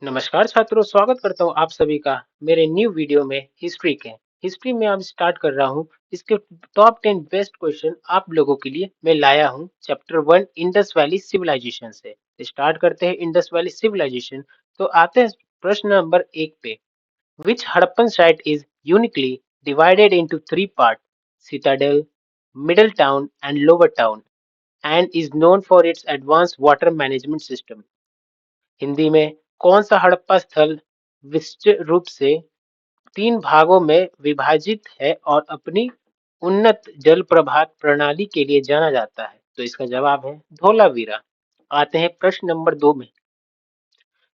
नमस्कार छात्रों, स्वागत करता हूँ आप सभी का मेरे न्यू वीडियो में हिस्ट्री के। हिस्ट्री में अब स्टार्ट कर रहा हूँ। इसके टॉप 10 बेस्ट क्वेश्चन आप लोगों के लिए मैं लाया हूँ चैप्टर 1 इंडस वैली सिविलाइजेशन से। स्टार्ट करते हैं इंडस वैली सिविलाइजेशन। तो आते हैं प्रश्न नंबर 1 पे। Which Harappan site is uniquely divided into three part, citadel, middle town and lower town, and is known for its advance water management system. Hindi में कौन सा हड़प्पा स्थल विस्तृत रूप से तीन भागों में विभाजित है और अपनी उन्नत जल प्रवाह प्रणाली के लिए जाना जाता है? तो इसका जवाब है धोलावीरा। आते हैं प्रश्न नंबर 2 में।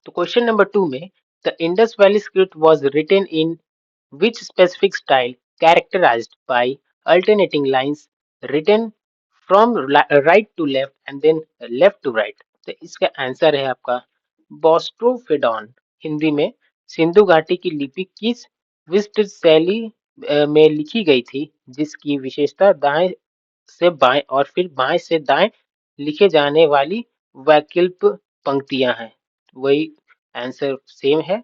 तो क्वेश्चन नंबर 2 में, the Indus valley script was written in which specific style characterized by alternating lines written from right to left and then left to right? तो इसका आंसर है आपका बोस्ट्रोफेडॉन। हिंदी में सिंधु घाटी की लिपि किस विस्तृत शैली में लिखी गई थी जिसकी विशेषता दाएं से बाएं और फिर बाएं से दाएं लिखे जाने वाली वैकल्पिक पंक्तियां हैं? वही आंसर सेम है,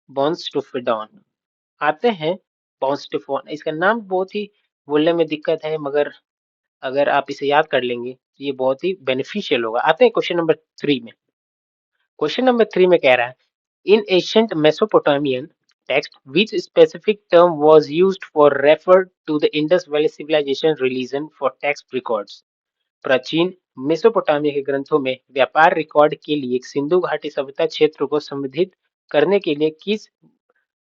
बोस्ट्रोफेडॉन। आते हैं पॉन्स्टिफोन। इसका नाम बहुत ही बोलने में दिक्कत है, मगर अगर आप इसे याद कर लेंगे तो ये बहुत ही बेनिफिशियल होगा। आते हैं क्वेश्चन नंबर 3 में। क्वेश्चन नंबर 3 में कह रहा है, in ancient Mesopotamian text which specific term was used for refer to the Indus valley civilisation religion for text records. प्राचीन मेसोपोटामिया के ग्रंथों में व्यापार रिकॉर्ड के लिए सिंधु घाटी सभ्यता क्षेत्र को संबोधित करने के लिए किस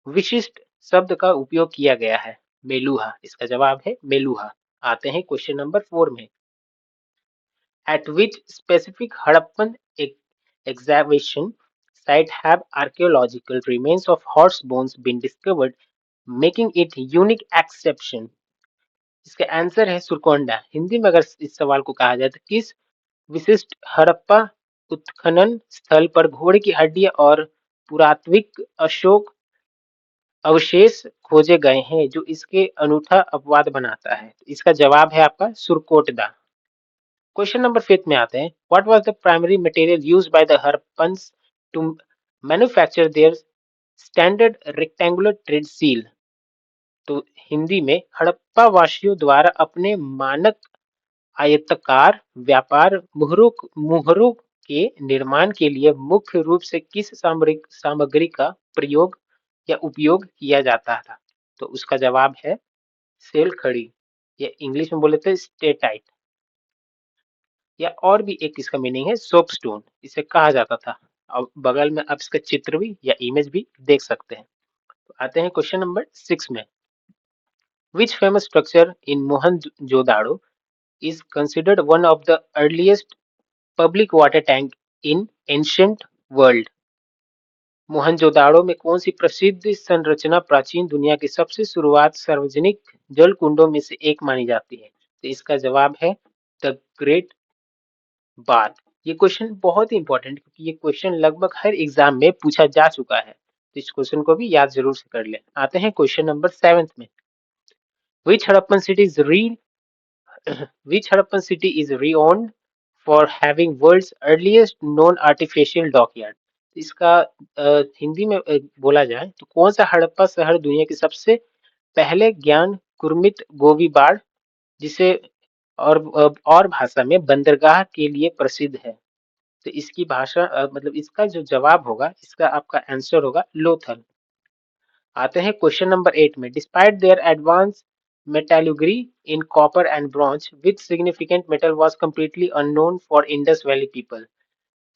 विशिष्ट शब्द का उपयोग किया गया है? मेलुहा। इसका जवाब है मेलुहा। आते हैं क्वेश्चन नंबर 4 में। At which specific Harappan excavation site have archaeological remains of horse bones been discovered, making it unique exception? इसका आंसर है सुरकोंडा। हिंदी में अगर इस सवाल को कहा जाए तो किस विशिष्ट हड़प्पा उत्खनन स्थल पर घोड़े की हड्डियां और पुरातात्विक अशोक अवशेष खोजे गए हैं जो इसके अनूठा अपवाद बनाता है? इसका जवाब है आपका सुरकोटदा। क्वेश्चन नंबर 5 में आते हैं। What was the primary material used by the Harappans to manufacture their standard rectangular trade seal? तो हिंदी में हड़प्पा वासियों द्वारा अपने मानक आयताकार व्यापार मुहरों के निर्माण के लिए मुख्य रूप से किस सामग्री का प्रयोग या उपयोग किया जाता था? तो उसका जवाब है सेल खड़ी, या इंग्लिश में बोले तो स्टेटाइट, या और भी एक इसका मीनिंग है सोपस्टोन, इसे कहा जाता था। अब बगल में आप इसका चित्र भी या इमेज भी देख सकते हैं। तो आते हैं क्वेश्चन नंबर 6 में। Which famous structure in Mohenjodaro is considered one of the earliest public water tank in ancient world? Mohenjodaro में कौन सी प्रसिद्ध संरचना प्राचीन दुनिया की सबसे शुरुआत सार्वजनिक जल कुंडों में से एक मानी जाती है? तो इसका जवाब है द ग्रेट बाथ। ये क्वेश्चन बहुत ही इंपॉर्टेंट, क्योंकि ये क्वेश्चन लगभग हर एग्जाम में पूछा जा चुका है, तो इस क्वेश्चन को भी याद जरूर से कर ले। आते हैं क्वेश्चन नंबर 7 में। Which Harappan city is which Harappan city is renowned for having world's earliest known artificial dockyard? इसका हिंदी में बोला जाए तो कौन सा हड़प्पा शहर दुनिया के सबसे पहले ज्ञान कुर्मित गोवीबाड़, जिसे और भाषा में बंदरगाह के लिए प्रसिद्ध है? तो इसकी भाषा मतलब इसका जो जवाब होगा, इसका आपका आंसर होगा लोथल। आते हैं क्वेश्चन नंबर 8 में। Despite there advance metallurgy in copper and bronze, which significant metal was completely unknown for Indus Valley people?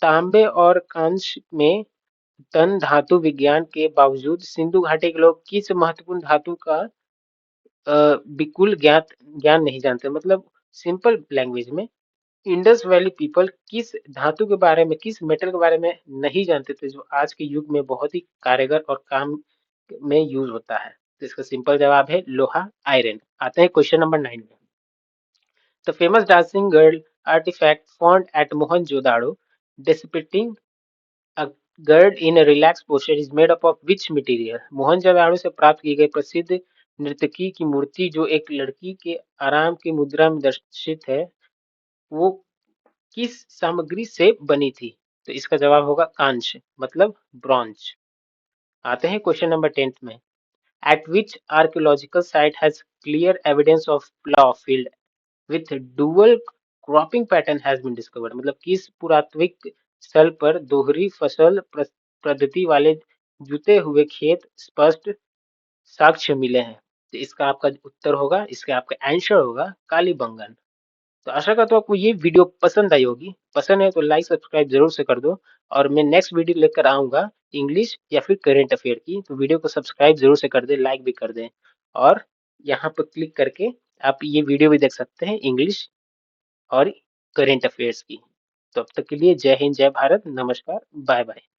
तांबे और कांस्य में धन धातु विज्ञान के बावजूद सिंधु घाटी के लोग किस महत्वपूर्ण धातु का बिल्कुल ज्ञान नहीं जानते? मतलब सिंपल लैंग्वेज में, इंडस वैली पीपल किस धातु के बारे में, किस मेटल के बारे में नहीं जानते थे जो आज के युग में बहुत ही कारगर और काम में यूज होता है? तो इसका सिंपल जवाब है लोहा, आयरन। आते हैं क्वेश्चन नंबर 9 में। The famous dancing girl artefact found at Mohenjodaro depicting a girl in a relaxed posture is made up of which material? Mohenjodaro से प्राप्त की गई प्रसिद्ध नर्तकी की मूर्ति जो एक लड़की के आराम की मुद्रा में दर्शित है, वो किस सामग्री से बनी थी? तो इसका जवाब होगा कांस्य, मतलब ब्रॉन्ज। आते हैं क्वेश्चन नंबर 10th में। At which archaeological site has clear evidence of plough field with dual cropping pattern has been discovered. मतलब किस पुरातात्विक स्थल पर दोहरी फसल पद्धति वाले जुते हुए खेत स्पष्ट साक्ष्य मिले हैं। तो इसका आपका उत्तर होगा, इसका आपका आंसर होगा कालीबंगन। तो आशा करता हूँ आपको ये वीडियो पसंद आई होगी। पसंद है तो लाइक सब्सक्राइब जरूर से कर दो। और मैं नेक्स्ट वीडियो लेकर आऊंगा इंग्लिश या फिर करेंट अफेयर की। तो वीडियो को सब्सक्राइब जरूर से कर दे, लाइक भी कर दें। और यहाँ पर क्लिक करके आप ये वीडियो भी देख सकते हैं इंग्लिश और करेंट अफेयर्स की। तो अब तक के लिए जय हिंद, जय भारत, नमस्कार, बाय बाय।